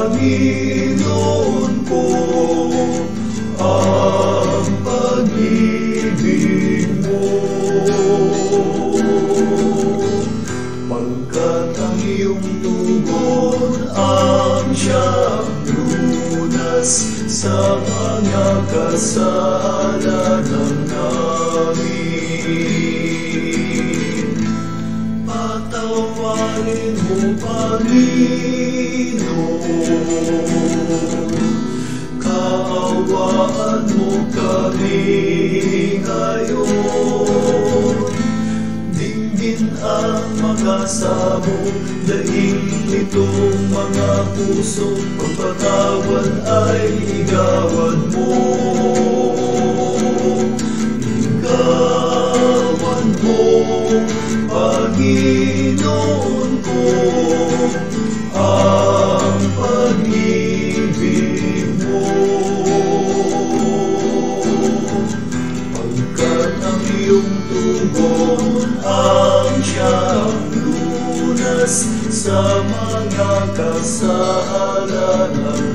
Panginoon ko ang pag-ibig mo. Pagkat ang iyong tugon ang siyang lunas sa mga kasalanan namin. Patawarin mo, Panginoon, kaawaan mo kami ngayon. Dinggin ang mga sabong daing nitong mga puso, pagpatawad ay ligawan mo. Ligawan mo, Panginoon ko, ang pag-ibig mo. Pagkat ang iyong tugon ang siyang lunas sa mga kasalanan